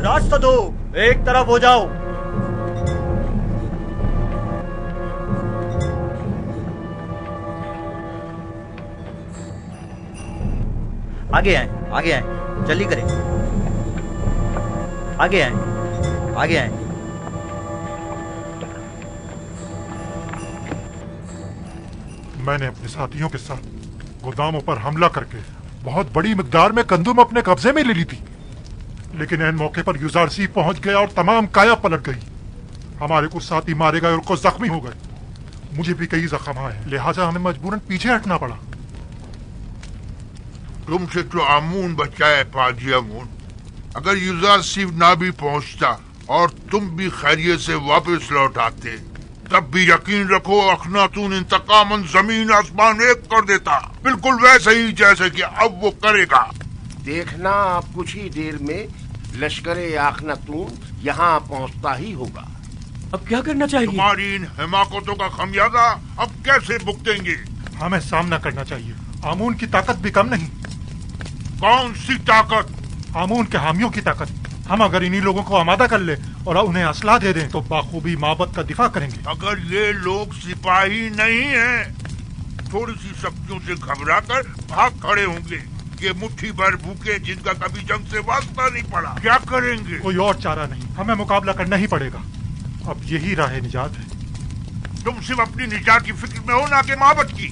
راستہ دو، ایک طرف ہو جاؤ۔ آگے آئیں، آگے آئیں، جلدی کریں، آگے آئیں، آگے آئیں۔ میں نے اپنے ساتھیوں کے ساتھ گوداموں پر حملہ کر کے بہت بڑی مقدار میں گندم اپنے قبضے میں لے لی تھی، لیکن این موقع پر یوزارسی پہنچ گیا اور تمام کایا پلٹ گئی۔ ہمارے کچھ ساتھی مارے گئے اور کچھ زخمی ہو گئے، مجھے بھی کئی زخم آئے، لہٰذا ہمیں مجبوراً پیچھے ہٹنا پڑا۔ تم سے تو آمون بچائے پادی آمون، اگر یوزارسی نہ بھی پہنچتا اور تم بھی خیریت سے واپس لوٹ آتے، تب بھی یقین رکھو اخناتون انتقاماً زمین آسمان ایک کر دیتا، بالکل ویسے ہی جیسے کہ اب وہ کرے گا۔ دیکھنا آپ کچھ ہی دیر میں لشکر اخناتون یہاں پہنچتا ہی ہوگا۔ اب کیا کرنا چاہیے؟ تمہاری ان حماقتوں کا خمیازہ اب کیسے بھگتیں گے؟ ہمیں سامنا کرنا چاہیے، آمون کی طاقت بھی کم نہیں۔ کون سی طاقت؟ آمون کے حامیوں کی طاقت۔ ہم اگر انہی لوگوں کو آمادہ کر لیں اور انہیں اسلحہ دے دیں تو بخوبی معبد کا دفاع کریں گے۔ اگر یہ لوگ سپاہی نہیں ہیں، تھوڑی سی شکتیوں سے گھبرا کر بھاگ کھڑے ہوں گے۔ یہ مٹھی بھر بھوکے جن کا کبھی جنگ سے واسطہ نہیں پڑا، کیا کریں گے؟ کوئی اور چارہ نہیں، ہمیں مقابلہ کرنا ہی پڑے گا، اب یہی راہ نجات ہے۔ تم صرف اپنی نجات کی فکر میں ہو، نہ کہ معبد کی۔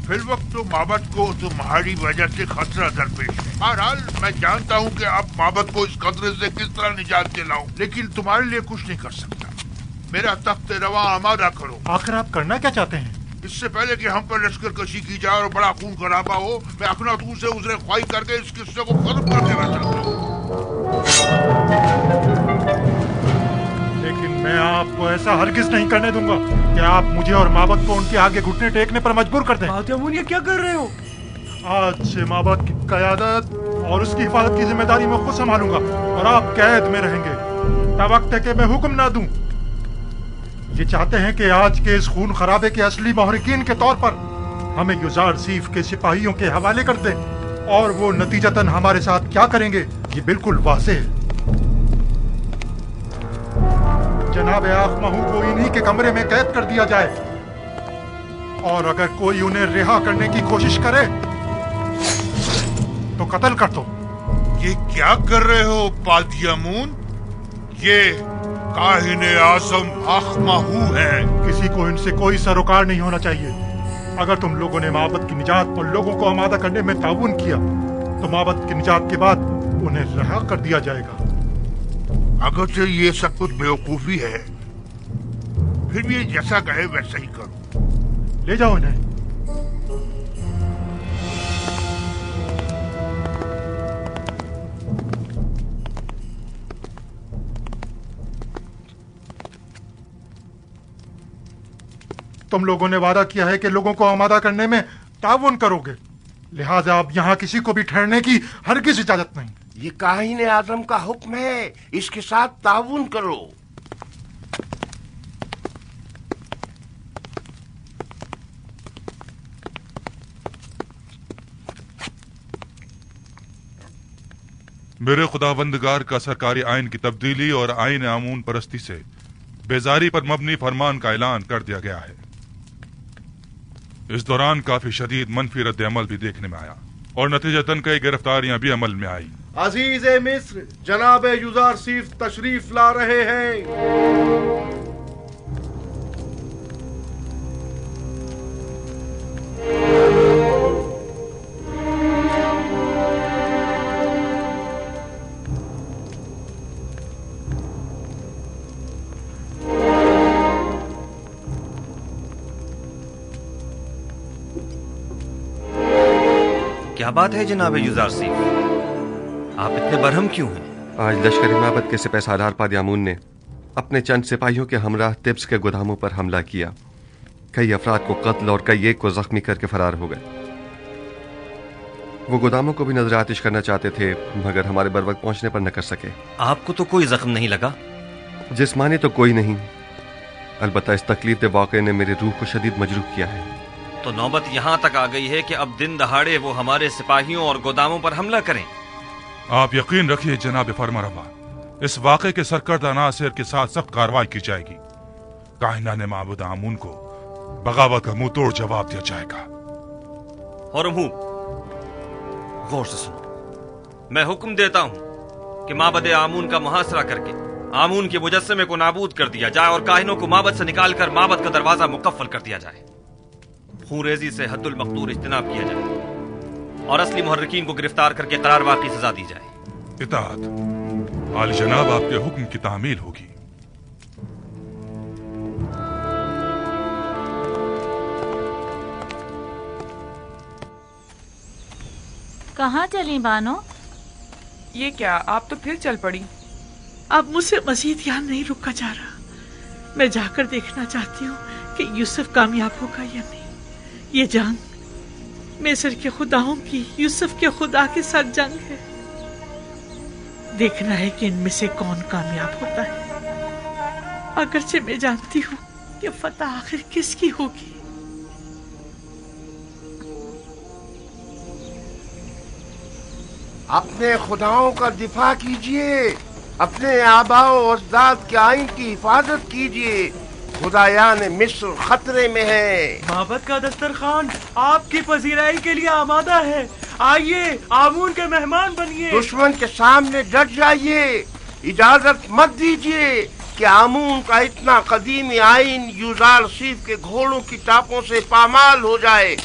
فی الوقت تو معبد کو تمہاری وجہ سے خطرہ درپیش ہے۔ بہرحال میں جانتا ہوں کہ اب معبد کو اس خطرے سے کس طرح نجات دلاؤں، لیکن تمہارے لیے کچھ نہیں کر سکتا۔ میرا تخت رواں آمادہ کرو۔ آخر آپ کرنا کیا چاہتے ہیں؟ اس سے پہلے کہ ہم پر لشکر کشی کی جائے اور بڑا خون خرابہ ہو، میں اخناتون سے عذر خواہی کر کے اس قصے کو ختم کر دینا چاہتا ہوں۔ لیکن میں آپ کو ایسا ہرگز نہیں کرنے دوں گا کہ آپ مجھے اور معبد کو ان کے آگے گھٹنے ٹیکنے پر مجبور کر دیں۔ پادی آمون، یہ کیا کر رہے ہو؟ آج سے معبد کی قیادت اور اس کی حفاظت کی ذمہ داری میں خود سنبھالوں گا اور آپ قید میں رہیں گے تب وقت ہے کہ میں حکم نہ دوں۔ یہ چاہتے ہیں کہ آج کے اس خون خرابے کے اصلی محرکین کے طور پر ہمیں یوزارسیف کے سپاہیوں کے حوالے کر دیں، اور وہ نتیجتاً ہمارے ساتھ کیا کریں گے یہ بالکل واضح ہے۔ جناب آخمہو کو انہی کے کمرے میں قید کر دیا جائے، اور اگر کوئی انہیں رہا کرنے کی کوشش کرے تو قتل کر دو۔ یہ کیا کر رہے ہو پادی آمون؟ یہ کاہن اعظم آخمہو ہے۔ کسی کو ان سے کوئی سروکار نہیں ہونا چاہیے۔ اگر تم لوگوں نے معبد کی نجات اور لوگوں کو آمادہ کرنے میں تعاون کیا تو معبد کی نجات کے بعد انہیں رہا کر دیا جائے گا۔ اگرچہ یہ سب کچھ بیوقوفی ہے، پھر بھی یہ جیسا کہے ویسا ہی کرو۔ لے جاؤ انہیں۔ تم لوگوں نے وعدہ کیا ہے کہ لوگوں کو آمادہ کرنے میں تعاون کرو گے، لہٰذا اب یہاں کسی کو بھی ٹھہرنے کی ہرگز اجازت نہیں۔ یہ کاہن اعظم کا حکم ہے، اس کے ساتھ تعاون کرو۔ میرے خداوندگار کا سرکاری آئین کی تبدیلی اور آئین آمون پرستی سے بیزاری پر مبنی فرمان کا اعلان کر دیا گیا ہے۔ اس دوران کافی شدید منفی رد عمل بھی دیکھنے میں آیا اور نتیجتاً کئی گرفتاریاں بھی عمل میں آئی۔ عزیز مصر جناب یوزارسیف تشریف لا رہے ہیں۔ کیا بات ہے جناب یوزارسیف، آپ اتنے برہم کیوں ہیں؟ آج لشکری معبد کے سپہ سالار پادی آمون نے اپنے چند سپاہیوں کے ہمراہ تبس کے گوداموں پر حملہ کیا، کئی افراد کو قتل اور کئی ایک کو زخمی کر کے فرار ہو گئے۔ وہ گوداموں کو بھی نظر آتش کرنا چاہتے تھے مگر ہمارے بر وقت پہنچنے پر نہ کر سکے۔ آپ کو تو کوئی زخم نہیں لگا؟ جسمانی تو کوئی نہیں، البتہ اس تکلیف دہ واقعے نے میری روح کو شدید مجروح کیا ہے۔ تو نوبت یہاں تک آ گئی ہے کہ اب دن دہاڑے وہ ہمارے سپاہیوں اور گوداموں پر حملہ کریں۔ آپ یقین رکھیے جناب فرمانروا، اس واقعے کے سرکردہ عناصر کے ساتھ سخت کارروائی کی جائے گی۔ کائنان معبود آمون کو بغاوت کا منہ توڑ جواب دیا جائے گا۔ ہورمہوب، غور سے سنو، میں حکم دیتا ہوں کہ معبد آمون کا محاصرہ کر کے آمون کے مجسمے کو نابود کر دیا جائے اور کاہنوں کو معبد سے نکال کر معبد کا دروازہ مقفل کر دیا جائے۔ خون ریزی سے حد المقدور اجتناب کیا جائے اور اصلی محرکین کو گرفتار کر کے قرار واقعی سزا دی جائے۔ اطاعت، عالی جناب آپ کے حکم کی تعمیل ہوگی۔ کہاں چلی بانو؟ یہ کیا، آپ تو پھر چل پڑی؟ اب مجھ سے مزید یہاں نہیں رکا جا رہا۔ میں جا کر دیکھنا چاہتی ہوں کہ یوسف کامیاب ہوگا یا نہیں۔ یہ جنگ مصر کے خداؤں کی یوسف کے خدا کے ساتھ جنگ ہے۔ دیکھنا ہے کہ ان میں سے کون کامیاب ہوتا ہے، اگرچہ میں جانتی ہوں کہ فتح آخر کس کی ہوگی۔ اپنے خداؤں کا دفاع کیجئے، اپنے آباء و اجداد کے آئین کی حفاظت کیجئے۔ خدایان مصر خطرے میں ہے۔ معبد کا دسترخوان آپ کی پذیرائی کے لیے آمادہ ہے، آئیے آمون کے مہمان بنیے۔ دشمن کے سامنے ڈٹ جائیے، اجازت مت دیجیے کہ آمون کا اتنا قدیمی آئین یوزارسیف کے گھوڑوں کی ٹاپوں سے پامال ہو جائے۔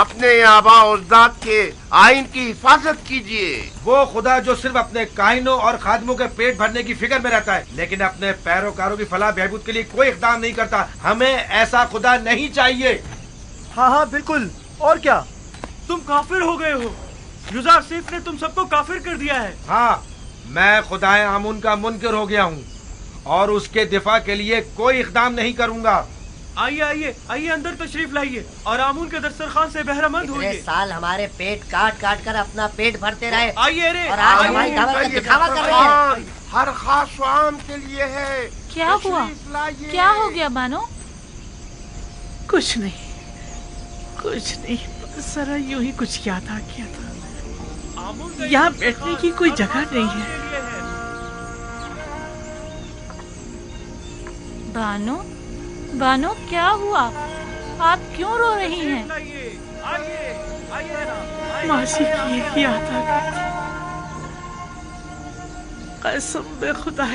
اپنے آباء و اجداد کے آئین کی حفاظت کیجیے۔ وہ خدا جو صرف اپنے کائنوں اور خادموں کے پیٹ بھرنے کی فکر میں رہتا ہے لیکن اپنے پیروکاروں کی فلاح بہبود کے لیے کوئی اقدام نہیں کرتا، ہمیں ایسا خدا نہیں چاہیے۔ ہاں بالکل، اور کیا، تم کافر ہو گئے ہو، یوزارسیف نے تم سب کو کافر کر دیا ہے۔ ہاں، میں خدائے آمون کا منکر ہو گیا ہوں اور اس کے دفاع کے لیے کوئی اقدام نہیں کروں گا۔ آئیے آئیے آئیے، اندر تشریف لائیے اور آمون کے دسترخوان سے بہرہ مند ہوئیے۔ اتنے سال ہمارے پیٹ کاٹ کاٹ کر اپنا پیٹ بھرتے رہے، آئیے رے، اور آج ہماری دعوت کا دکھاوا کر رہے ہیں۔ ہر خاص و عام کے لیے ہے۔ کیا ہوا؟ کیا ہو گیا بانو؟ کچھ نہیں، ذرا یوں ہی کچھ یاد آ گیا تھا۔ یہاں بیٹھنے کی کوئی جگہ نہیں ہے۔ بانو کیا ہوا؟ آپ کیوں رو رہی ہیں؟ ماضی کی ایک یاد آ گئی تھی۔ قسم بے خدا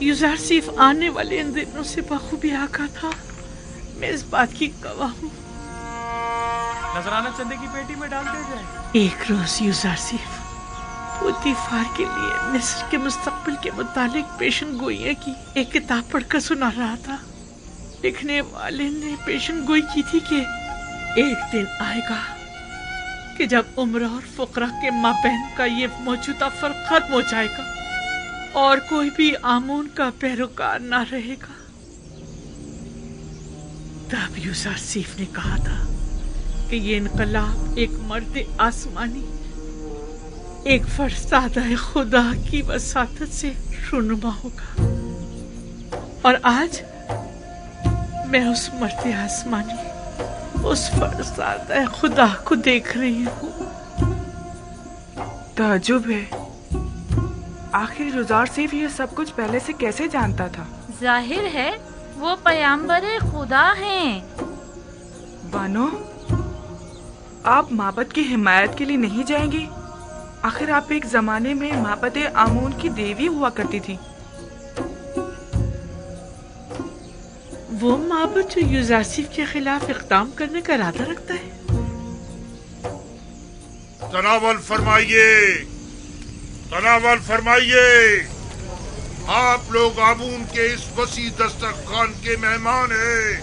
یوزارسیف آنے والے ان دنوں سے بخوبی آگاہ تھا۔ میں اس بات کی گواہ ہوں۔ نذرانہ چندے کی پیٹی میں ڈال دیا جائے۔ ایک روز یوزارسیف دفاع کے لیے مصر کے مستقبل کے متعلق پیشن گوئیاں کی ایک کتاب پڑھ کر سنا رہا تھا۔ لکھنے والے نے پیشن گوئی کی تھی کہ ایک دن آئے گا کہ جب عمرہ اور فقراء کے مابین کا یہ موجودہ فرق ختم ہو جائے گا اور کوئی بھی آمون کا پیروکار نہ رہے گا۔ تب یوزارسیف نے کہا تھا کہ یہ انقلاب ایک مرد آسمانی، ایک فرزادہ خدا کی وساطت سے رونما ہوگا، اور آج میں اس مرد آسمانی، اس فرزادہ خدا کو دیکھ رہی ہوں۔ تعجب ہے، آخر یوزارسیف یہ سب کچھ پہلے سے کیسے جانتا تھا؟ ظاہر ہے وہ پیامبر خدا ہیں۔ بانو، آپ معبد کی حمایت کے لیے نہیں جائیں گی؟ آخر آپ ایک زمانے میں معبد آمون کی دیوی ہوا کرتی تھی۔ وہ معبد جو یوزارسیف کے خلاف اقدام کرنے کا ارادہ رکھتا ہے۔ تناول فرمائیے، تناول فرمائیے۔ آپ لوگ آمون کے اس وسیع دسترخوان کے مہمان ہیں۔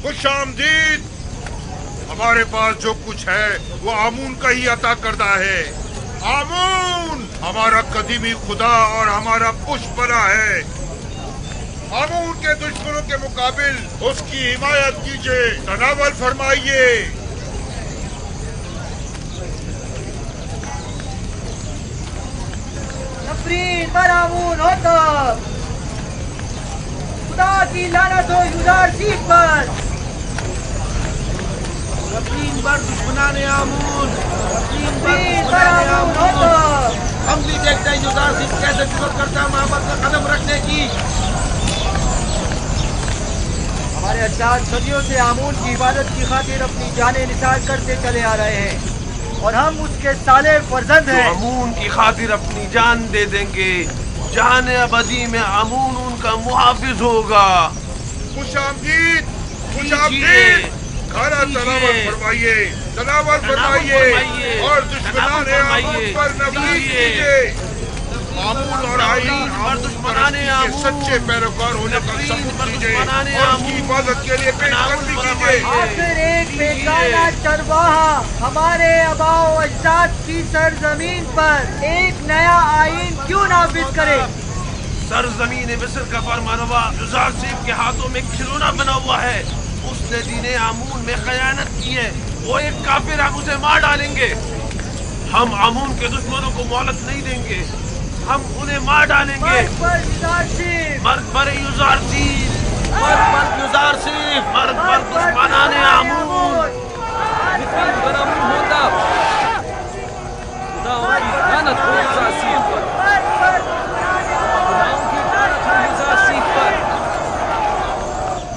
خوش آمدید۔ ہمارے پاس جو کچھ ہے وہ آمون کا ہی عطا کردہ ہے۔ آمون ہمارا قدیمی خدا اور ہمارا پشت بنا ہے۔ آمون کے دشمنوں کے مقابل اس کی حمایت کیجیے۔ تناول فرمائیے۔ نفرین پر آمون ہوتا، خدا کی لعنت ہو یوزارسیف پر۔ نفرین بر دشمنان آمون، نفرین بر نفرین پر دشمنان آمون آمون، ہوتا۔ حملے जानते हैं युदार सिंह कैसे जुर्रत करता है माबद का कदम रखने की। हमारे अजदाद सदियों से आमून की इबादत की खातिर अपनी जानें निसार करते चले आ रहे हैं और हम उसके साले फर्जंद हैं। आमून की खातिर अपनी जान दे देंगे। जान अबदी में आमून उनका मुहाफिज होगा। खुशामदीद, खुशामदीद, खाना तनावल फरमाइए, तनावल फरमाइए और दुश्मनान आमून पर नफरत कीजिए। आमून और आईन पर दुश्मनान के सच्चे पैरोकार होने का सबूत दीजिए और उसकी हिफाजत के लिए पेशकदमी कीजिए। आखिर एक बेगाना चरवाहा हमारे आबाओ अजदाद की सरजमीन पर एक नया आईन क्यों नाफिज करे? सरजमीन मिस्र का फरमानवा युजार सिंह के हाथों में खिलौना बना हुआ है। उसने दीने आमून में खयानत की है। वो एक काफिर, हम उसे मार डालेंगे। हम आमून के दुश्मनों को मोहलत नहीं देंगे, हम उन्हें मार डालेंगे। मर्द पर युजार सिंह, मर्द पर युजार सिंह, मर्द पर युजार सिंह, मर्द पर दुश्मनाने आमून।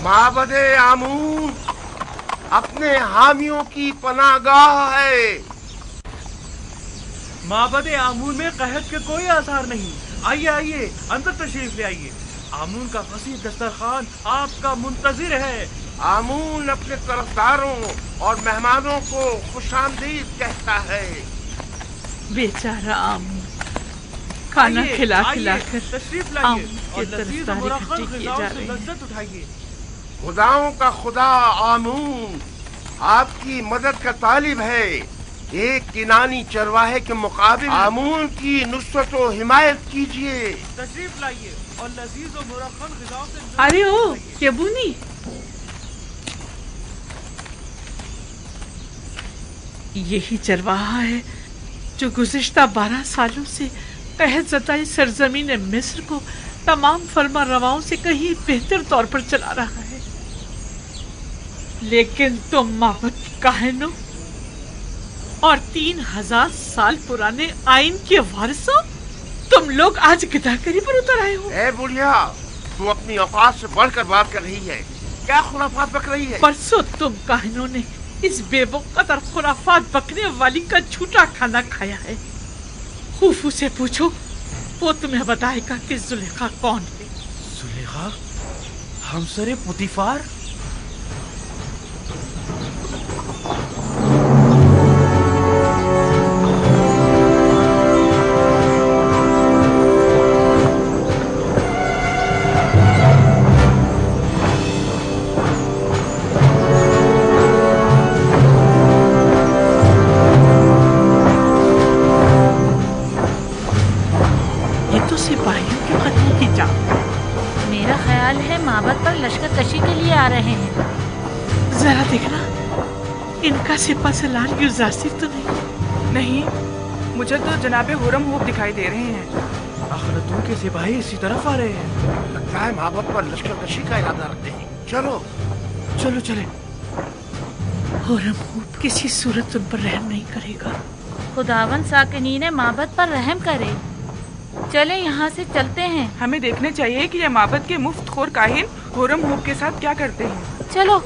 माबदे आमून अपने हामियों की पनाहगाह है। माबदे आमून में कहत के कोई आसार नहीं। आइए आइए, अंदर तशरीफ ले आइए। आमून का फसीह दस्तरखान आपका मुंतजिर है। आमून अपने तरफदारों और मेहमानों को खुशामदीद कहता है। बेचारा आमून खाना खिला खिला कर तशरीफ लाइए आमून और की लजीज और तरफदारी मुरक्कब इकट्ठी किए ग़िज़ाओं जा से रहे हैं। लज्जत उठाइए। खुदाओं का खुदा आमून आपकी मदद का तालिब है। एक किनानी चरवाहे के मुकाबिल आमून की नुसरत व हिमायत कीजिए। तशरीफ लाइए और लजीज और मुरक्कब ग़िज़ाओं से अरे ओ केबूनी, यही चरवाहा है जो गुज़िश्ता 12 सालों से कहत ज़दाए सरजमीन मिस्र को तमाम फरमा रवाओं से कहीं बेहतर तौर पर चला रहा है। लेकिन तुम माबद की काहिनों और 3000 साल पुराने आइन के वारिसों, तुम लोग आज गिदाकरी पर उतर आए हो। ए बुढ़िया, तू अपनी औकात से बढ़कर बात कर रही है। क्या खुराफात बक रही है? परसों तुम काहिनों ने इस बेवकूफ और खुराफात बकने वाली का झूठा खाना खाया है। खूफू से पूछो, वो तुम्हें बताएगा कि जुलेखा कौन है। जुलेखा हमसरे पुतिफार? मेरा ख्याल है माबद पर लश्कर कशी के लिए आ रहे हैं। जरा देखना, इनका सिपा सलार युजासिफ तो नहीं, मुझे तो जनाबे हुरम हुब दिखाई दे रहे हैं। अखरतून के सिपाही इसी तरफ आ रहे हैं। लगता है माबद पर लश्कर कशी का इरादा रखते हैं। चलो चलो चले। हुरम हुब किसी सूरत तुम पर रहम नहीं करेगा। खुदावन साकिनीन माबद पर रहम करे। चले यहाँ से चलते हैं। हमें देखने चाहिए कि ये माबद के मुफ्त खोर काहिन हुरम हुब के साथ क्या करते हैं। चलो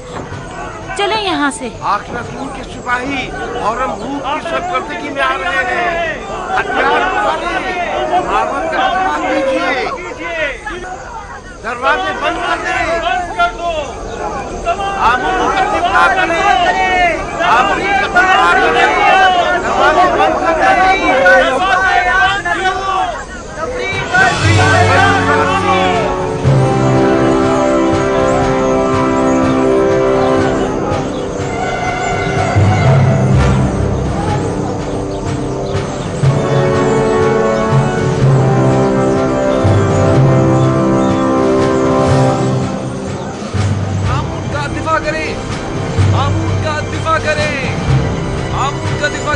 चले यहाँ से। आखिरतून के सिपाही हुरम हुब की सरकर्दगी में आ रहे हैं। हथियार उठाइए, माबद का सामान कीजिए, दरवाजे बंद कर दो। आमून का दिफा करें, आमून का दिफा करें, दरवाजे बंद कर दें। आमून का दिफा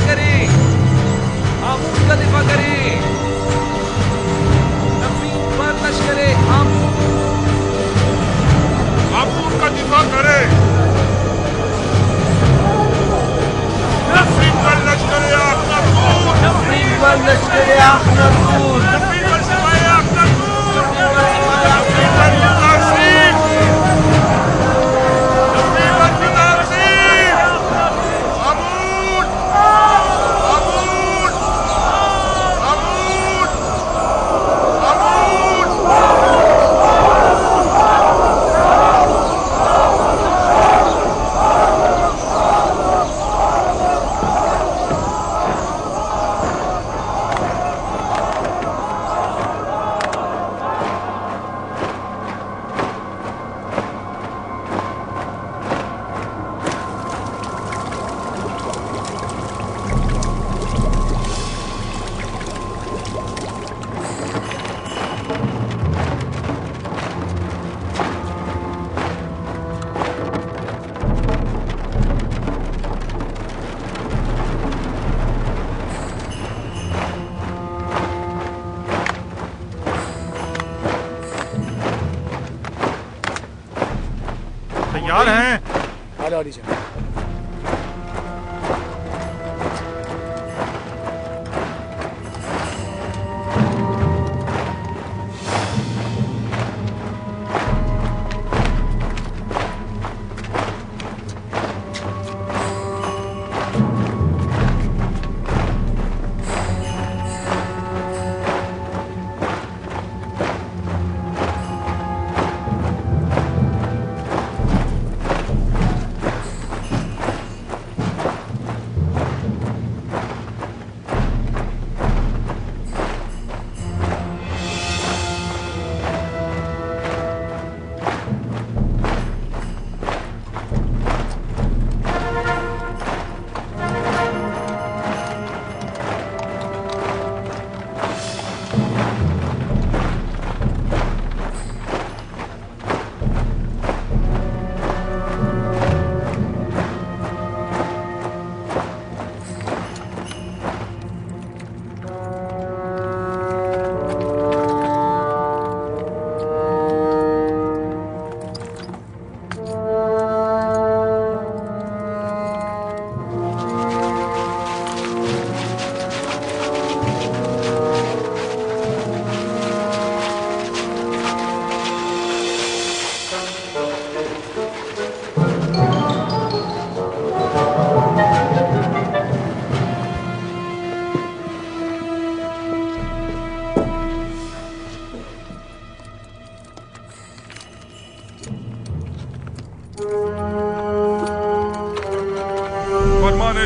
गाड़ी चला।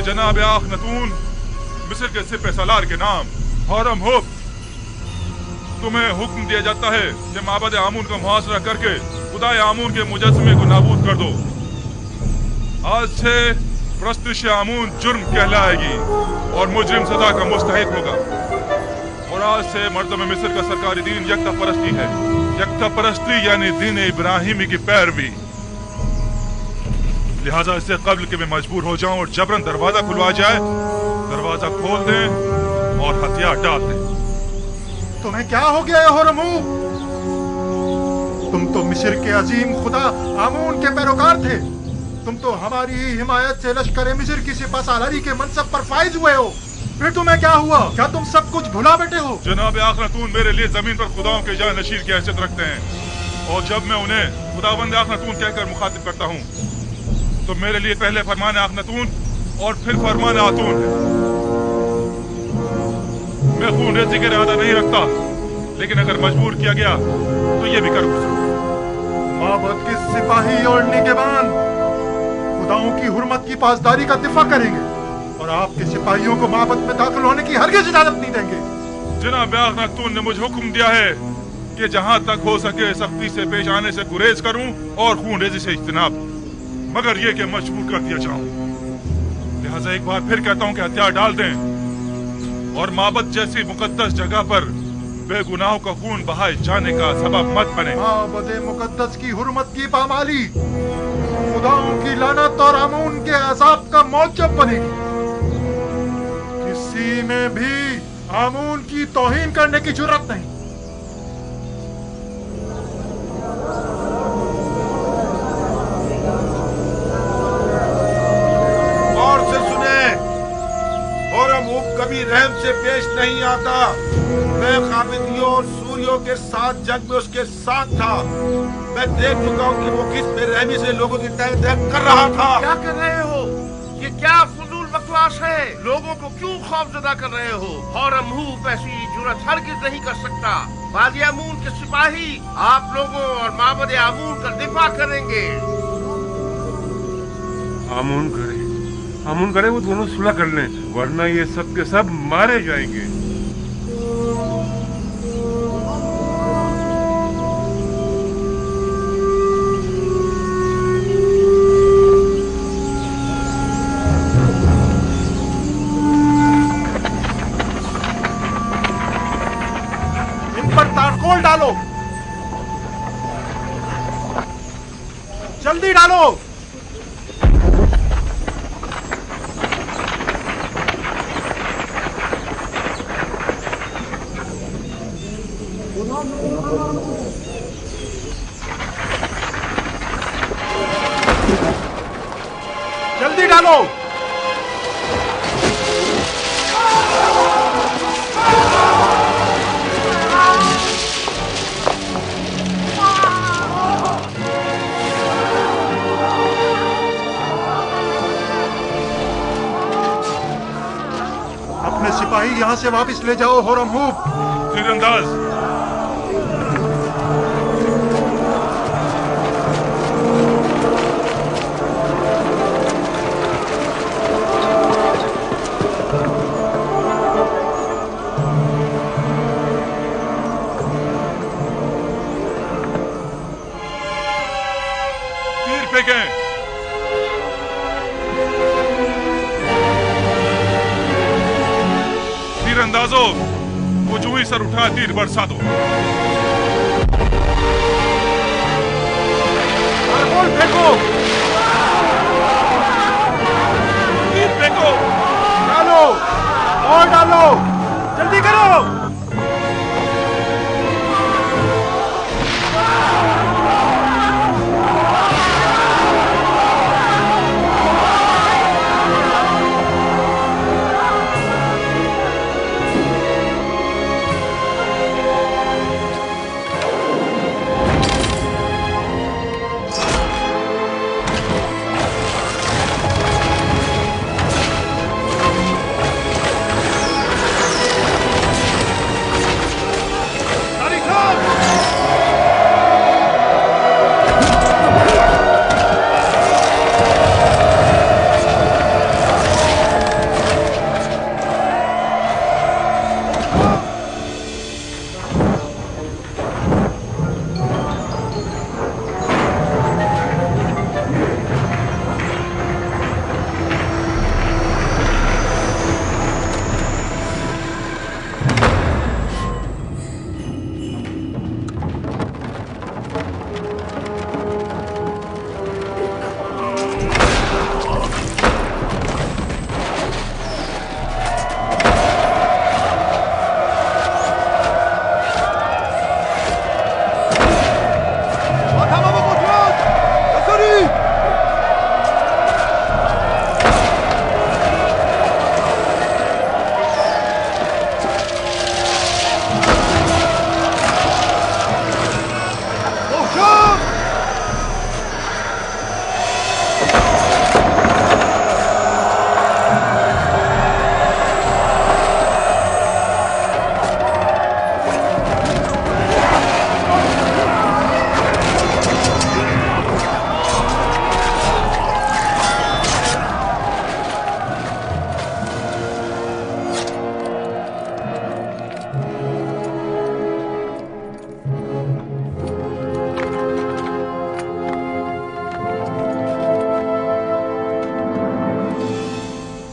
जनाब आखनतून मिस्र के सिपह सालार के नाम हरम हुब, तुम्हें हुक्म दिया जाता है कि माबद आमून का मुहासरा करके खुदा आमून के मुजस्समे को नाबूद कर दो। आज से प्रस्तुश आमून जुर्म कहलाएगी और मुजरिम सजा का मुस्तहिक होगा। और आज से मर्दम मिस्र का सरकारी दीन यकता परस्ती है। यकता परस्ती यानी दीन इब्राहिमी की पैरवी। लिहाजा इससे कब्ल के मैं मजबूर हो जाऊं और जबरन दरवाजा खुलवा जाए, दरवाजा खोल दें और हथियार डाल दें। तुम्हें क्या हो गया है हरमू? तुम तो मिस्र के अजीम खुदा आमून के पैरोकार थे। तुम तो हमारी ही हिमायत से लश्कर मिस्र की सिपह सालारी के मनसब पर फाइज हुए हो। फिर तुम्हें क्या हुआ? क्या तुम सब कुछ भुला बैठे हो? जनाब आखनतून मेरे लिए जमीन पर खुदाओं के जान नशीर की हैसियत रखते हैं, और जब मैं उन्हें खुदावंद आखनतून कहकर मुखातिब करता हूँ तो मेरे लिए पहले फरमान आखनतून और फिर फरमान आतून है। मैं खून रेज़ी का इरादा नहीं रखता, लेकिन अगर मजबूर किया गया तो ये भी कर गुजरूं। माबद के सिपाही और निगहबान खुदाओं की हुर्मत की पासदारी का दिफा करेंगे और आपके सिपाहियों को माबद में दाखिल होने की हरगिज़ इजाजत नहीं देंगे। जनाब आखनतून ने मुझे हुक्म दिया है कि जहां तक हो सके सख्ती से पेश आने से गुरेज करूं और खून रेज़ी से इज्तनाब, मगर ये कि मजबूर कर दिया जाऊं। लिहाजा एक बार फिर कहता हूं कि हथियार डाल दें और माबद जैसी मुकद्दस जगह पर बेगुनाहों का खून बहाए जाने का सबब मत बने। माबद मुकद्दस की हुर्मत की पामाली खुदाओं की लानत और आमून के अजाब का मौजब बनेगी। किसी में भी आमून की तौहीन करने की जुर्रत नहीं। कभी रहम से पेश नहीं आता। मैं काबिदियों और सूरियों के साथ जंग में उसके साथ था। मैं देख चुका हूँ कि वो किस बेरहमी से लोगों की तय कर रहा था। क्या कर रहे हो? ये क्या फजूल बकवास है? लोगों को क्यों खौफजदा कर रहे हो? हरम हुब ऐसी जुर्रत हरगिज़ नहीं कर सकता। वादी आमून के सिपाही आप लोगों और माबद आमून का दिफा करेंगे। आमून करे वो दोनों सुलह कर लें, वरना ये सब के सब मारे जाएंगे। इन पर तारकोल डालो, जल्दी डालो। डालो। अपने सिपाही यहाँ से वापस ले जाओ होरमहूब। तीरंदाज तीर फेंकें। तीरंदाजों हुजूमी सर उठा तीर बरसा दो। मार्बल फेंको। तीर फेंको। डालो और डालो, जल्दी करो।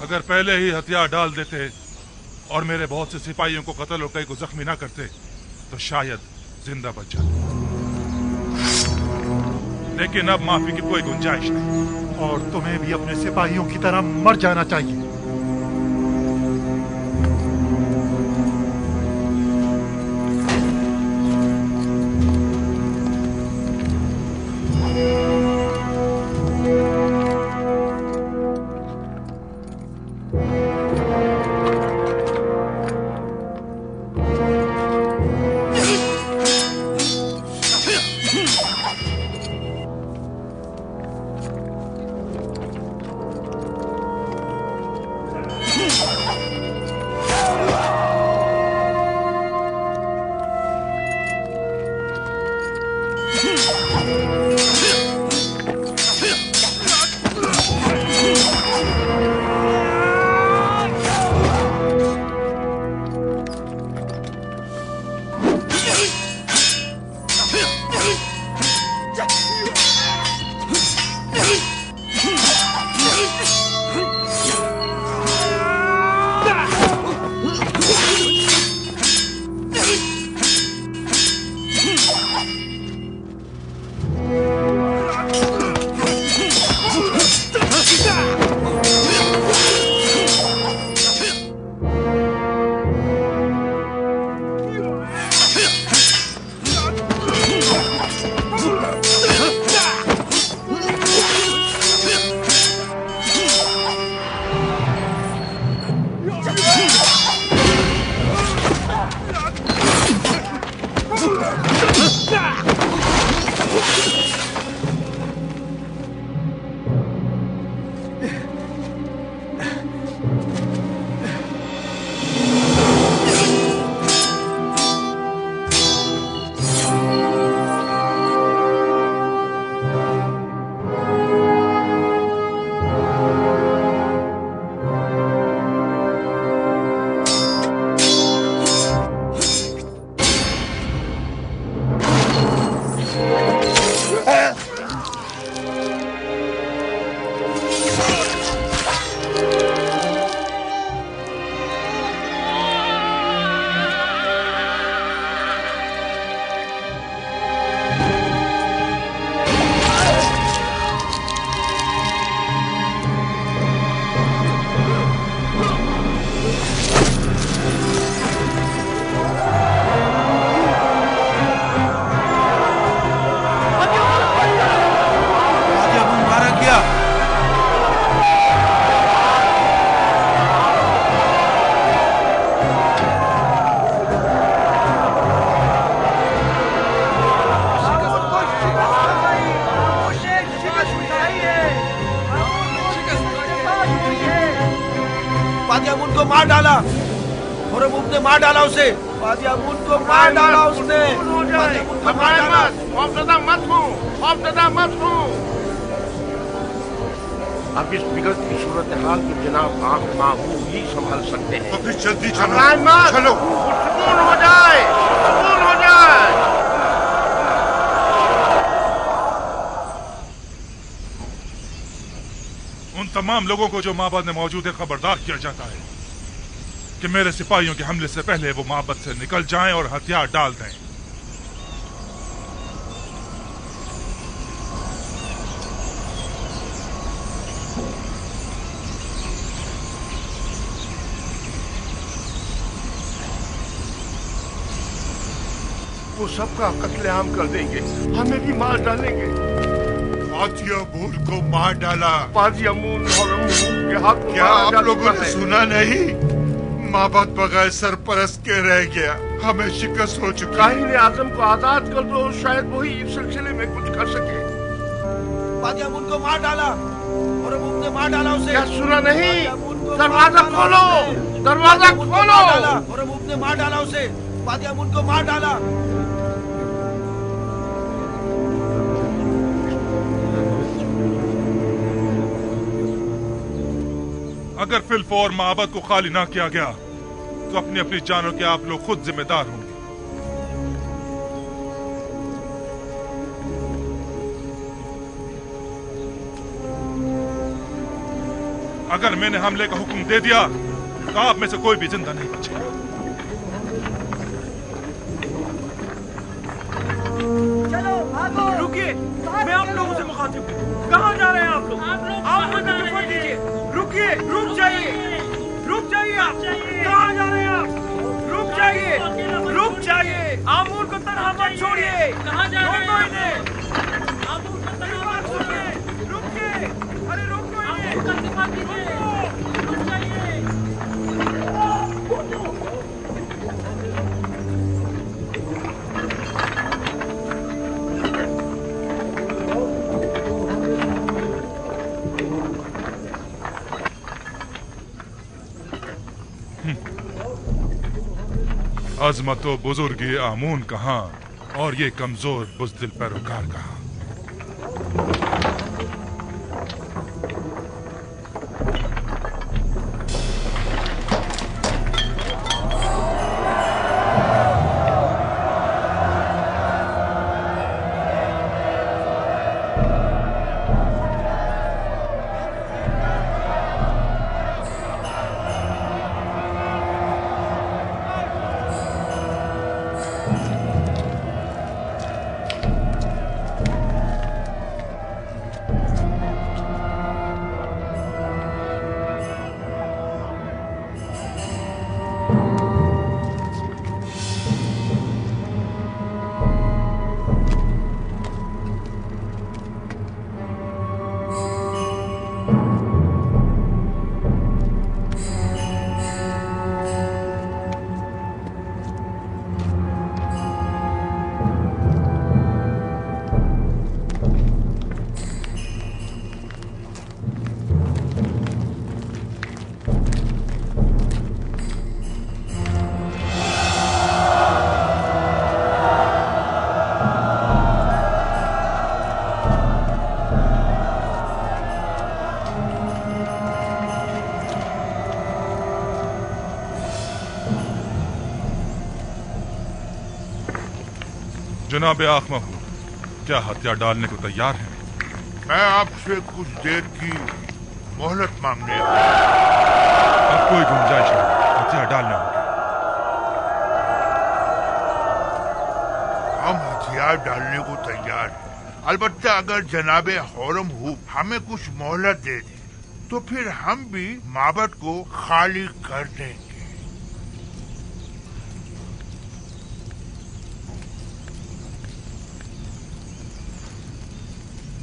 अगर पहले ही हथियार डाल देते और मेरे बहुत से सिपाहियों को कत्ल और कई को जख्मी ना करते तो शायद जिंदा बच जाते, लेकिन अब माफी की कोई गुंजाइश नहीं। और तुम्हें भी अपने सिपाहियों की तरह मर जाना चाहिए। और अब उसने मार डाला उसे। काजी अमून को मार डाला उसने। खौफजदा मत हो। अब इस बिगड़ती सूरत हाल की जनाब आंख माहूब ही संभाल सकते हैं। तो फिर जल्दी चलो, चलो। सुकून हो जाए, सुकून हो जाए। उन तमाम लोगों को जो माबद में मौजूद है खबरदार किया जाता है कि मेरे सिपाहियों के हमले से पहले वो माबद से निकल जाएं और हथियार डाल दें। वो सबका कत्लेआम कर देंगे, हमें भी मार डालेंगे। काजी अमून को मार डाला। काजी अमून हरम के हाथ क्या आप लोगों ने सुना नहीं? माबद बगैर सरपरस्त के रह गया, हमें शिकस्त हो चुकी। काहिन आजम को आजाद कर दो, शायद वही इस सिलसिले में कुछ कर सके। काजी अमून को मार डाला और अब उसने मार डाला उसे। क्या सुना नहीं? दरवाजा खोलो, दरवाजा खोलो। और अब उसने मार डाला उसे। काजी अमून को मार डाला। अगर फिलफौर माबद को खाली ना किया गया तो अपनी अपनी जानों के आप लोग खुद जिम्मेदार होंगे। अगर मैंने हमले का हुक्म दे दिया तो आप में से कोई भी जिंदा नहीं बचेगा। चलो भागो। रुकिए, मैं आप लोगों से मुखातिब हूँ। कहाँ जा रहे हैं आप लोग? आप मुझे रिपोर्ट दीजिए। रुकिए, रुक जाइए, रुक जाइए। आप कहाँ जा रहे हैं आप? रुक जाइए, रुक जाइए। आमूर को तनहा मत छोड़िए। कहाँ जा रहे हैं? आमूर को तनहा मत छोड़िए। रुकिए, अरे रोको इन्हें। आमूर का दिफा कीजिए। रुक जाइए। अजमत व बुजुर्गी आमून कहाँ और ये कमजोर बुज़दिल पैरोकार कहाँ? जनाब आखमहू, क्या हथियार डालने को तैयार हैं? मैं आपसे कुछ देर की मोहलत मांगने आया। अब कोई गुंजाइश नहीं, हथियार डालना होगा। हम हथियार डालने को तैयार हैं, अलबत्ता अगर जनाबे हौरम हूब हमें कुछ मोहलत दे दे तो फिर हम भी माबद को खाली कर देंगे।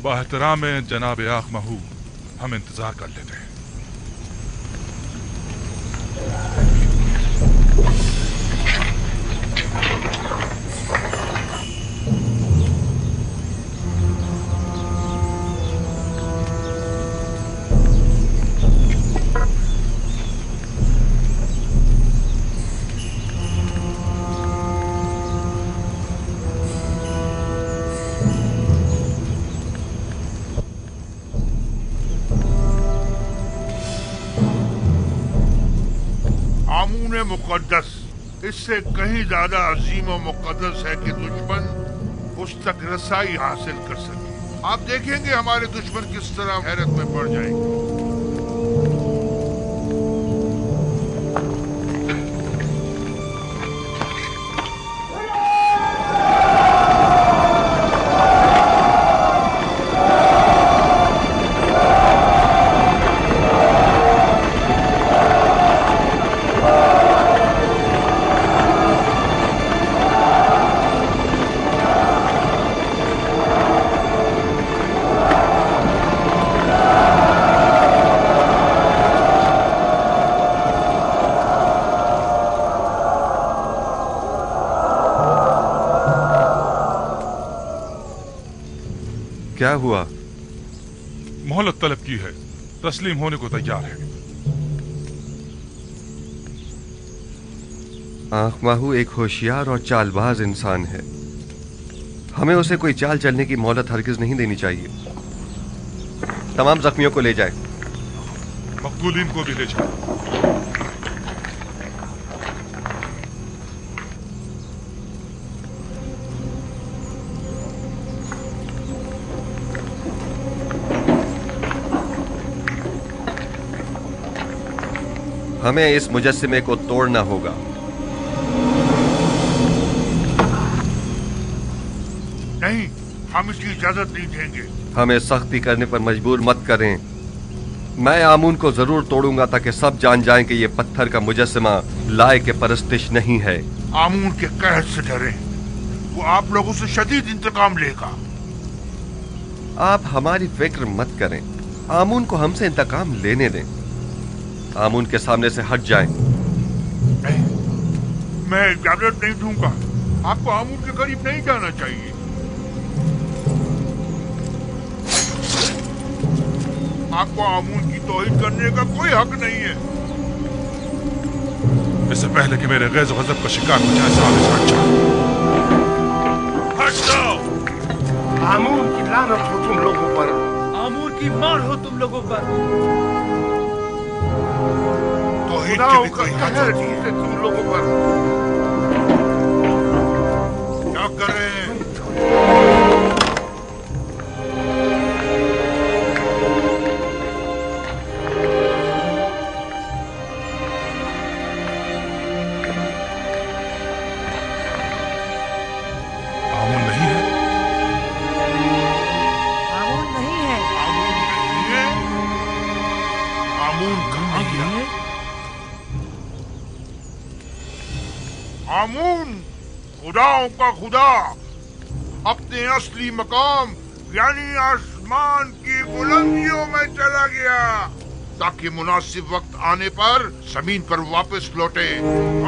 बाहतराम जनाब आखमहू, हम इंतजार कर लेते हैं। मुकद्दस इससे कहीं ज्यादा अजीम और मुकद्दस है कि दुश्मन उस तक रसाई हासिल कर सके। आप देखेंगे हमारे दुश्मन किस तरह हैरत में पड़ जाएंगे। क्या हुआ? मोहलत तलब की है, तस्लीम होने को तैयार है। आंखमाहू एक होशियार और चालबाज इंसान है। हमें उसे कोई चाल चलने की मोहलत हरगिज नहीं देनी चाहिए। तमाम जख्मियों को ले जाए। मकतूलीन को भी ले जाए। हमें इस मुजस्सिमे को तोड़ना होगा। नहीं, हम इसकी इजाजत नहीं देंगे। हमें सख्ती करने पर मजबूर मत करें। मैं आमून को जरूर तोड़ूंगा ताकि सब जान जाएं कि ये पत्थर का मुजस्सिमा लायक परस्तिश नहीं है। आमून के कहर से डरे, वो आप लोगों से शदीद इंतकाम लेगा। आप हमारी फिक्र मत करें, आमून को हमसे इंतकाम लेने दें। आमून के सामने से हट जाएं। नहीं, मैं इजाजत नहीं दूंगा। आपको आमून के करीब नहीं जाना चाहिए। आपको आमून की तौहीद करने का कोई हक नहीं है। इससे पहले कि मेरे गैज़ गज़ब का शिकार हो जाए, साबित हट जाओ। हट जाओ। आमून की लानत हो तुम लोगों पर। आमून की मार हो तुम लोगों पर। खुदाओं का कहर है तुम लोगों पर। क्या कर रहे हैं? आमून नहीं है। आमून नहीं है। आमून नहीं है। आमून कहाँ गया? आमून खुदाओं का खुदा अपने असली मकाम यानी आसमान की बुलंदियों में चला गया ताकि मुनासिब वक्त आने पर जमीन पर वापस लौटे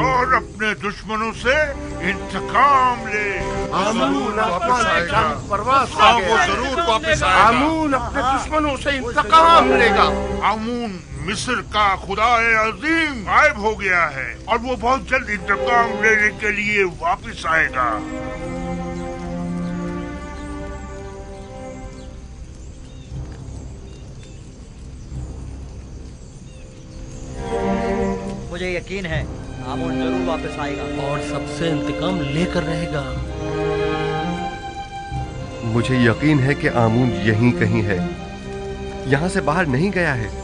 और अपने दुश्मनों से इंतकाम ले। आमून वापस आएगा। परवास हाँ, वो जरूर वापस आएगा। आमून अपने दुश्मनों से इंतकाम लेगा। आमून मिस्र का खुदाए अजीम गायब हो गया है और वो बहुत जल्द इंतकाम लेने के लिए वापस आएगा। मुझे यकीन है आमून जरूर वापस आएगा और सबसे इंतकाम लेकर रहेगा। मुझे यकीन है कि आमून यहीं कहीं है, यहां से बाहर नहीं गया है।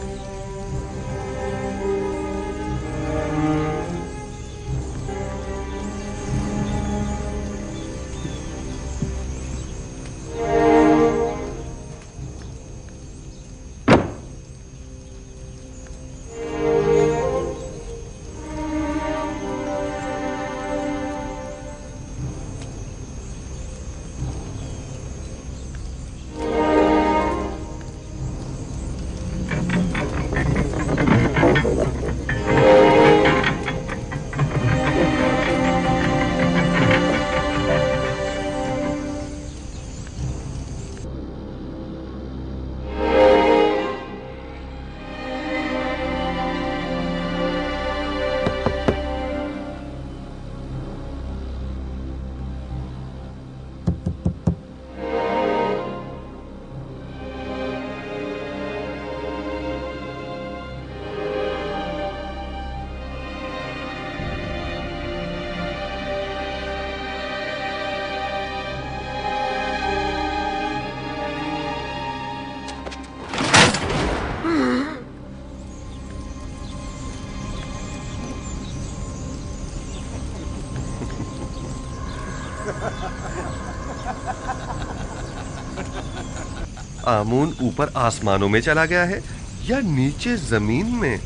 आमून ऊपर आसमानों में चला गया है या नीचे जमीन में?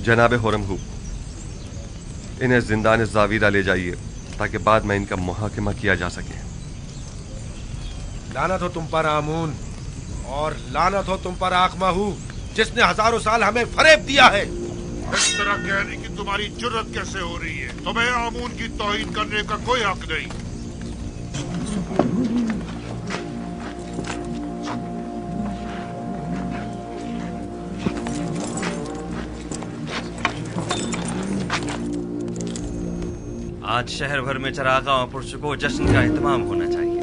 जनाब हुरमहू, इन्हें जिंदान जावीरा ले जाइए ताकि बाद में इनका मुहाकिमा किया जा सके। लानत हो तुम पर आमून, और लानत हो तुम पर आखमाहू, जिसने हजारों साल हमें फरेब दिया है। इस तरह कहने की तुम्हारी जुर्रत कैसे हो रही है? तुम्हें आमून की तौहीन करने का कोई हक नहीं। आज शहर भर में चरागा और पुरस्कों जश्न का एहतमाम होना चाहिए।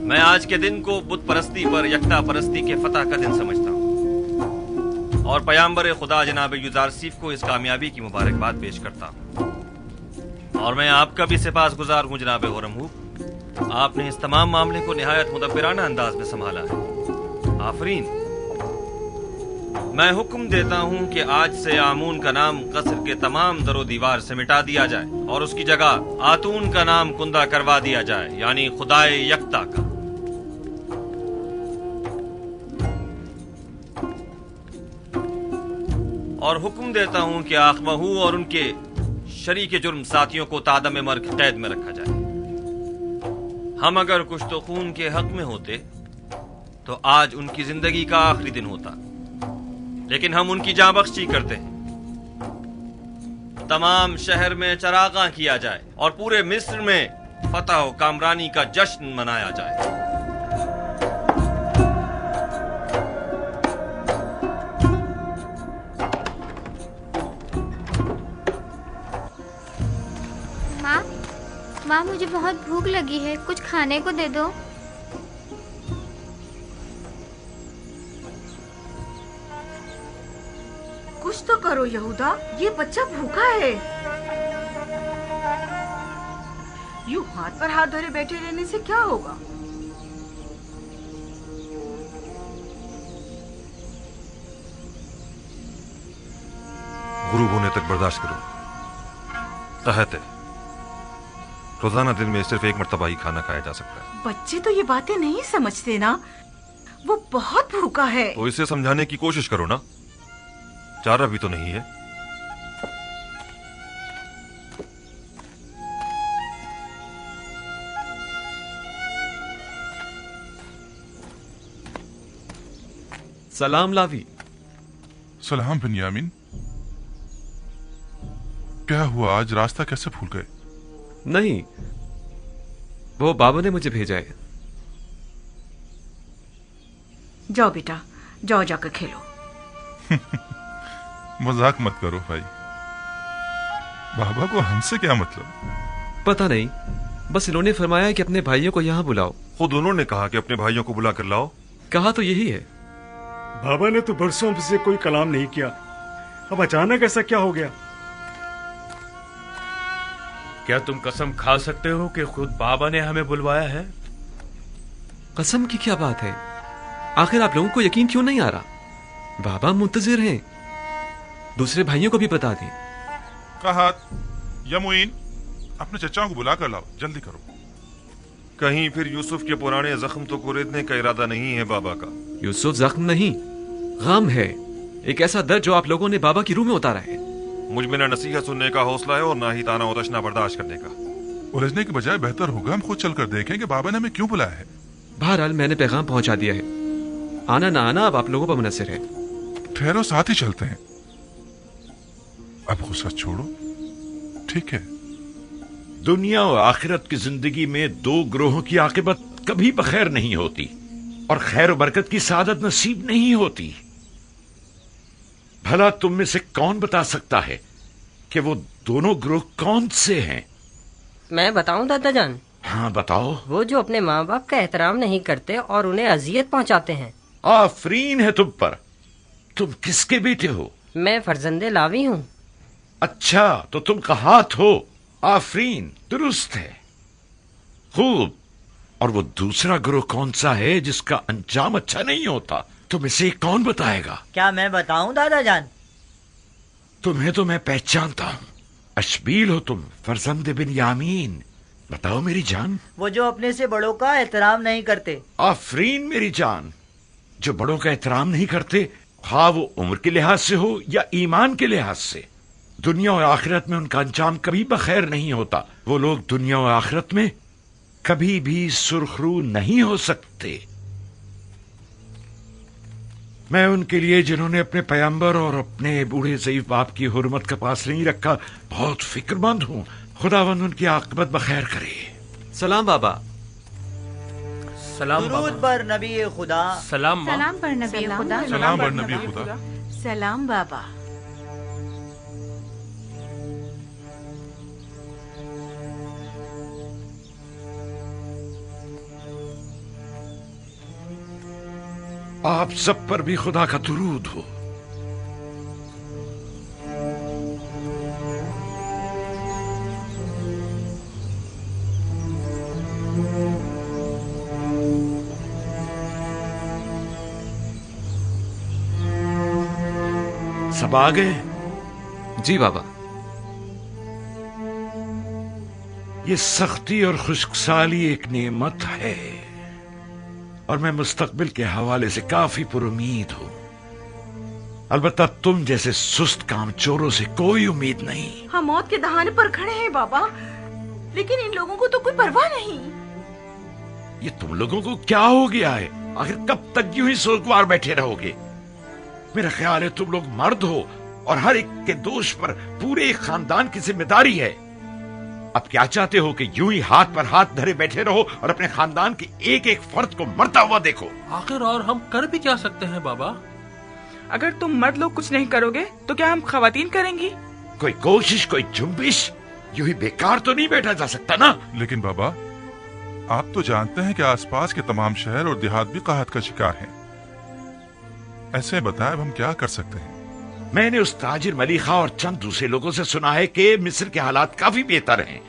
मैं आज के दिन को बुत परस्ती पर यकता परस्ती के फतह का दिन समझता हूँ और पयाम्बर खुदा जनाब युजारसीफ को इस कामयाबी की मुबारकबाद पेश करता हूँ। और मैं आपका भी सिपासगुजार हूँ जनाब हुरमहू, आपने इस तमाम मामले को निहायत मुदब्बिराना अंदाज में संभाला है। आफरीन। मैं हुक्म देता हूँ कि आज से आमून का नाम कसर के तमाम दरो दीवार से मिटा दिया जाए और उसकी जगह आतून का नाम कुंदा करवा दिया जाए, यानी खुदाए यकता का। और हुक्म देता हूं कि आखमहू और उनके शरीके जुर्म साथियों को तादम मर्ग कैद में रखा जाए। हम अगर कुछ तो खून के हक में होते तो आज उनकी जिंदगी का आखिरी दिन होता, लेकिन हम उनकी जाँ बख्शी करते हैं। तमाम शहर में चरागा किया जाए और पूरे मिस्र में फतह व कामरानी का जश्न मनाया जाए। माँ, मुझे बहुत भूख लगी है, कुछ खाने को दे दो। कुछ तो करो यहूदा, ये बच्चा भूखा है। यूं हाथ पर हाथ धरे बैठे रहने से क्या होगा? गुरूब होने तक बर्दाश्त करो। कहते रोजाना दिन में सिर्फ एक मर्तबा ही खाना खाया जा सकता है। बच्चे तो ये बातें नहीं समझते ना, वो बहुत भूखा है। तो इसे समझाने की कोशिश करो ना, चारा भी तो नहीं है। सलाम लावी। सलाम बिन्यामिन। क्या हुआ, आज रास्ता कैसे भूल गए? नहीं, वो बाबा ने मुझे भेजा है। जाओ बेटा, जाओ जाकर खेलो। मजाक मत करो भाई, बाबा को हमसे क्या मतलब? पता नहीं, बस इन्होंने फरमाया कि अपने भाइयों को यहाँ बुलाओ। खुद उन्होंने कहा कि अपने भाइयों को बुला कर लाओ। कहा तो यही है। बाबा ने तो बरसों से कोई कलाम नहीं किया, अब अचानक ऐसा क्या हो गया? क्या तुम कसम खा सकते हो कि खुद बाबा ने हमें बुलवाया है? कसम की क्या बात है? आखिर आप लोगों को यकीन क्यों नहीं आ रहा? बाबा मुंतजिर हैं, दूसरे भाइयों को भी बता दें। कहा यमुइन, अपने चचाओं को बुला कर लाओ, जल्दी करो। कहीं फिर यूसुफ के पुराने जख्म तो कुरेदने का इरादा नहीं है बाबा का? यूसुफ जख्म नहीं, गम है, एक ऐसा दर्द जो आप लोगों ने बाबा की रूह में उतारा है। मुझ में न नसीहत सुनने का हौसला है और ना ही ताना उतशना बर्दाश्त करने का। उलझने की बजाय बेहतर होगा हम खुद चलकर देखें कि बाबा ने हमें क्यों बुलाया है। बहरहाल मैंने पैगाम पहुंचा दिया है, आना ना आना अब आप लोगों पर मुनसिर है। ठहरो, साथ ही चलते हैं। अब गुस्सा छोड़ो, ठीक है? दुनिया और आखिरत की जिंदगी में दो ग्रोहों की आकिबत कभी बखैर नहीं होती और खैर और बरकत की सादत नसीब नहीं होती। भला तुम में से कौन बता सकता है कि वो दोनों ग्रोह कौन से हैं? मैं बताऊं दादा जान? हाँ बताओ। वो जो अपने माँ बाप का एहतराम नहीं करते और उन्हें अजियत पहुंचाते हैं। आफरीन है तुम पर। तुम किसके बेटे हो? मैं फर्जंदे लावी हूँ। अच्छा, तो तुम कहात हो। आफरीन, दुरुस्त है, खूब। और वो दूसरा ग्रोह कौन सा है जिसका अंजाम अच्छा नहीं होता? तुम इसे कौन बताएगा? क्या मैं बताऊं दादा जान? तुम्हें तो मैं पहचानता हूँ। अशबील हो तुम, फरजंद बिन यामीन। बताओ मेरी जान। वो जो अपने से बड़ों का एहतराम नहीं करते। आफरीन मेरी जान। जो बड़ों का एहतराम नहीं करते, हाँ वो उम्र के लिहाज से हो या ईमान के लिहाज से, दुनिया और आखिरत में उनका अंजाम कभी बखैर नहीं होता। वो लोग दुनिया और आखिरत में कभी भी सुरखरू नहीं हो सकते। मैं उनके लिए जिन्होंने अपने पैगंबर और अपने बूढ़े ज़ईफ बाप की हुर्मत का पास नहीं रखा बहुत फिक्रमंद हूँ। खुदावंद उनकी आक़िबत बखैर करे। सलाम बाबा। सलाम दुरूद पर नबी खुदा। सलाम पर नबी खुदा। सलाम पर नबी खुदा। सलाम बाबा। आप सब पर भी खुदा का दुरूद हो। सब आ गए? जी बाबा। ये सख्ती और खुश्कसाली एक नेमत है और मैं मुस्तकबिल के हवाले से काफी पुरुमीद हूं। अलबत्ता तुम जैसे सुस्त कामचोरों से कोई उम्मीद नहीं। हम मौत के दहाने पर खड़े हैं बाबा, लेकिन इन लोगों को तो कोई परवाह नहीं। ये तुम लोगों को क्या हो गया है? आखिर कब तक यूं ही सोगवार बैठे रहोगे? मेरा ख्याल है तुम लोग मर्द हो और हर एक के दोष पर पूरे एक खानदान की जिम्मेदारी है। अब क्या चाहते हो कि यूं ही हाथ पर हाथ धरे बैठे रहो और अपने खानदान के एक एक फर्द को मरता हुआ देखो? आखिर और हम कर भी क्या सकते हैं बाबा? अगर तुम मर्द लोग कुछ नहीं करोगे तो क्या हम खवातीन करेंगी? कोई कोशिश, कोई जुम्बिश, यूं ही बेकार तो नहीं बैठा जा सकता ना। लेकिन बाबा, आप तो जानते हैं कि आसपास के तमाम शहर और देहात भी काहत का शिकार हैं। ऐसे बताएं अब हम क्या कर सकते हैं? मैंने उस ताजिर मलीखा और चंद दूसरे लोगों से सुना है कि मिस्र के हालात काफी बेहतर हैं।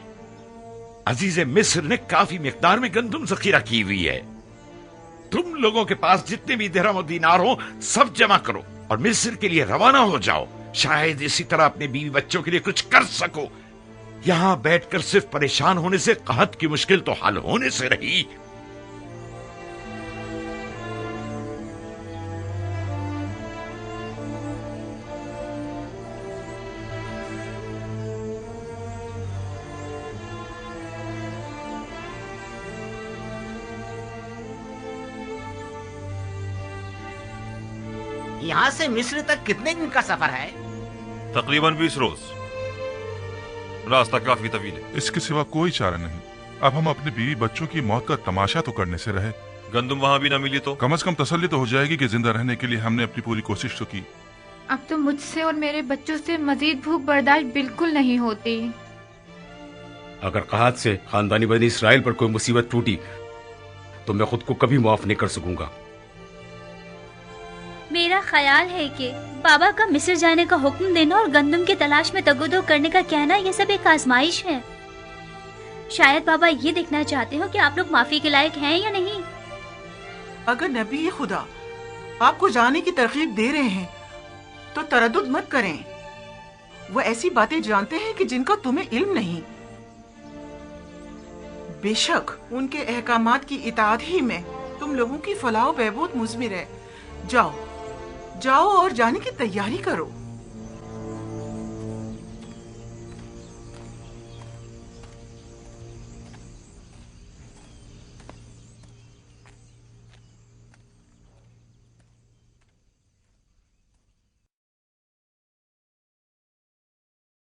अजीज मिस्र ने काफी मिकदार में गंदम जखीरा की हुई है। तुम लोगों के पास जितने भी दिरहम और दीनार हो सब जमा करो और मिस्र के लिए रवाना हो जाओ। शायद इसी तरह अपने बीवी बच्चों के लिए कुछ कर सको। यहां बैठकर सिर्फ परेशान होने से कहत की मुश्किल तो हल होने से रही। यहाँ से मिस्र तक कितने दिन का सफर है? तकरीबन 20 रोज। रास्ता काफी तवील है। इसके सिवा कोई चारा नहीं। अब हम अपने बीवी बच्चों की मौत का तमाशा तो करने से रहे। गंदम वहाँ भी न मिली तो कम से कम तसल्ली तो हो जाएगी कि जिंदा रहने के लिए हमने अपनी पूरी कोशिश तो की। अब तो मुझसे और मेरे बच्चों से मजीद भूख बर्दाश्त बिल्कुल नहीं होती। अगर कहत से खानदानी बनी इसराइल पर कोई मुसीबत टूटी तो मैं खुद को कभी माफ नहीं कर सकूंगा। मेरा ख्याल है कि बाबा का मिस्र जाने का हुक्म देना और गंदम की तलाश में तगोदो करने का कहना ये सब एक आजमाइश है। शायद बाबा ये देखना चाहते हो कि आप लोग माफी के लायक हैं या नहीं। अगर नबी खुदा आपको जाने की तरकीब दे रहे हैं तो तरद्दुद मत करें। वो ऐसी बातें जानते हैं कि जिनका तुम्हें इल्म नहीं। बेशक उनके अहकामात की इताअत ही में तुम लोगों की फलाह बहबूद मुज़मिर है। जाओ जाओ और जाने की तैयारी करो।